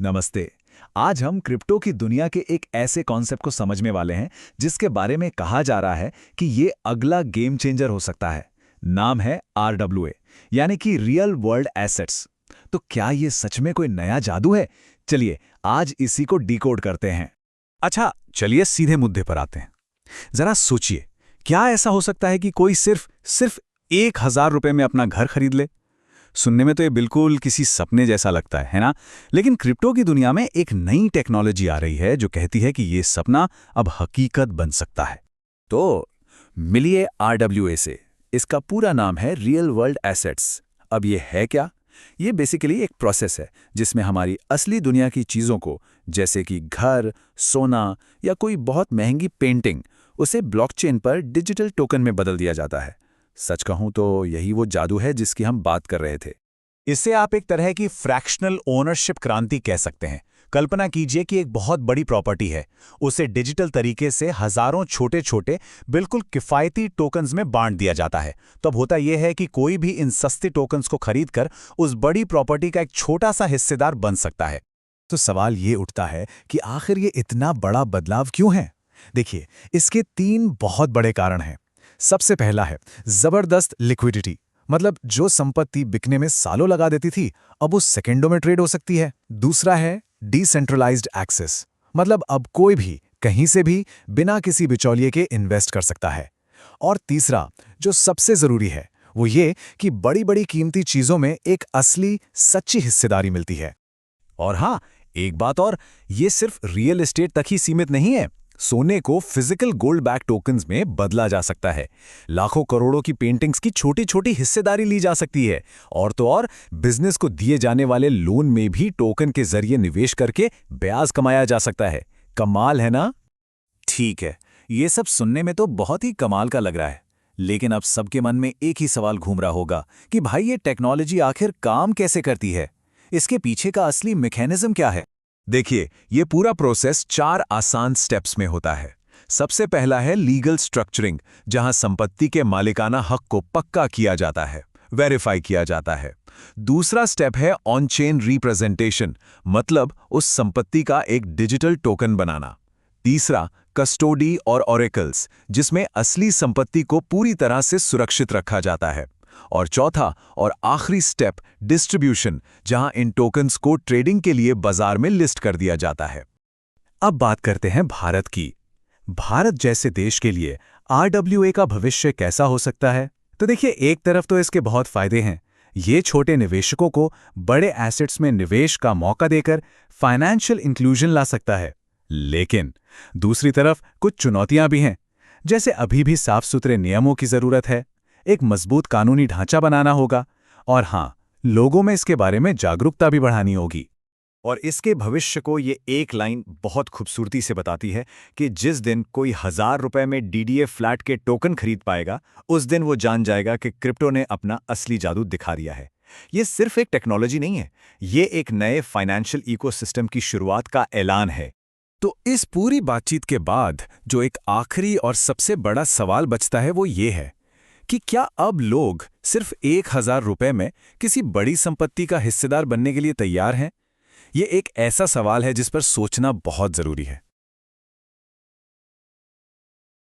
नमस्ते। आज हम क्रिप्टो की दुनिया के एक ऐसे कॉन्सेप्ट को समझने वाले हैं जिसके बारे में कहा जा रहा है कि ये अगला गेम चेंजर हो सकता है। नाम है RWA, यानी कि रियल वर्ल्ड एसेट्स। तो क्या ये सच में कोई नया जादू है? चलिए आज इसी को डिकोड करते हैं। अच्छा, चलिए सीधे मुद्दे पर आते हैं। जरा सोचिए, क्या ऐसा हो सकता है कि कोई सिर्फ 1,000 रुपए में अपना घर खरीद ले? सुनने में तो ये बिल्कुल किसी सपने जैसा लगता है ना? लेकिन क्रिप्टो की दुनिया में एक नई टेक्नोलॉजी आ रही है जो कहती है कि ये सपना अब हकीकत बन सकता है। तो मिलिए RWA से। इसका पूरा नाम है रियल वर्ल्ड एसेट्स। अब ये है क्या? ये बेसिकली एक प्रोसेस है जिसमें हमारी असली दुनिया की चीज़ों को, जैसे कि घर, सोना या कोई बहुत महंगी पेंटिंग, उसे ब्लॉकचेन पर डिजिटल टोकन में बदल दिया जाता है। सच कहूं तो यही वो जादू है जिसकी हम बात कर रहे थे। इसे आप एक तरह की फ्रैक्शनल ओनरशिप क्रांति कह सकते हैं। कल्पना कीजिए कि एक बहुत बड़ी प्रॉपर्टी है, उसे डिजिटल तरीके से हजारों छोटे छोटे बिल्कुल किफ़ायती टोकन्स में बांट दिया जाता है। तो अब होता यह है कि कोई भी इन सस्ते टोकन्स को खरीदकर उस बड़ी प्रॉपर्टी का एक छोटा सा हिस्सेदार बन सकता है। तो सवाल ये उठता है कि आखिर ये इतना बड़ा बदलाव क्यों है? देखिए, इसके 3 बहुत बड़े कारण हैं। सबसे पहला है जबरदस्त लिक्विडिटी, मतलब जो संपत्ति बिकने में सालों लगा देती थी, अब वो सेकंडों में ट्रेड हो सकती है। दूसरा है डिसेंट्रलाइज्ड एक्सेस, मतलब अब कोई भी कहीं से भी बिना किसी बिचौलिए के इन्वेस्ट कर सकता है। और तीसरा, जो सबसे जरूरी है, वो ये कि बड़ी-बड़ी कीमती चीजों में एक असली सच्ची हिस्सेदारी मिलती है। और हाँ, एक बात और, ये सिर्फ रियल एस्टेट तक ही सीमित नहीं है। सोने को फिजिकल गोल्ड बैक टोकन्स में बदला जा सकता है। लाखों करोड़ों की पेंटिंग्स की छोटी छोटी हिस्सेदारी ली जा सकती है। और तो और, बिजनेस को दिए जाने वाले लोन में भी टोकन के जरिए निवेश करके ब्याज कमाया जा सकता है। कमाल है ना? ठीक है, ये सब सुनने में तो बहुत ही कमाल का लग रहा है। लेकिन अब सबके मन में एक ही सवाल घूम रहा होगा कि भाई, ये टेक्नोलॉजी आखिर काम कैसे करती है? इसके पीछे का असली मैकेनिज्म क्या है? देखिए, ये पूरा प्रोसेस 4 आसान स्टेप्स में होता है। सबसे पहला है लीगल स्ट्रक्चरिंग, जहां संपत्ति के मालिकाना हक को पक्का किया जाता है, वेरीफाई किया जाता है। दूसरा स्टेप है ऑन चेन रिप्रेजेंटेशन, मतलब उस संपत्ति का एक डिजिटल टोकन बनाना। तीसरा, कस्टोडी और ऑरेकल्स, जिसमें असली संपत्ति को पूरी तरह से सुरक्षित रखा जाता है। और चौथा और आखिरी स्टेप, डिस्ट्रीब्यूशन, जहां इन टोकन्स को ट्रेडिंग के लिए बाजार में लिस्ट कर दिया जाता है। अब बात करते हैं भारत की। भारत जैसे देश के लिए RWA का भविष्य कैसा हो सकता है? तो देखिए, एक तरफ तो इसके बहुत फायदे हैं। ये छोटे निवेशकों को बड़े एसेट्स में निवेश का मौका देकर फाइनेंशियल इंक्लूजन ला सकता है। लेकिन दूसरी तरफ कुछ चुनौतियां भी हैं, जैसे अभी भी साफ सुथरे नियमों की जरूरत है, एक मजबूत कानूनी ढांचा बनाना होगा, और हाँ, लोगों में इसके बारे में जागरूकता भी बढ़ानी होगी। और इसके भविष्य को ये एक लाइन बहुत खूबसूरती से बताती है कि जिस दिन कोई 1,000 रुपए में DDA फ्लैट के टोकन खरीद पाएगा, उस दिन वो जान जाएगा कि क्रिप्टो ने अपना असली जादू दिखा दिया है। ये सिर्फ एक टेक्नोलॉजी नहीं है, ये एक नए फाइनेंशियल इकोसिस्टम की शुरुआत का ऐलान है। तो इस पूरी बातचीत के बाद जो एक आखिरी और सबसे बड़ा सवाल बचता है, वो ये है कि क्या अब लोग सिर्फ 1,000 रुपए में किसी बड़ी संपत्ति का हिस्सेदार बनने के लिए तैयार हैं? ये एक ऐसा सवाल है जिस पर सोचना बहुत जरूरी है।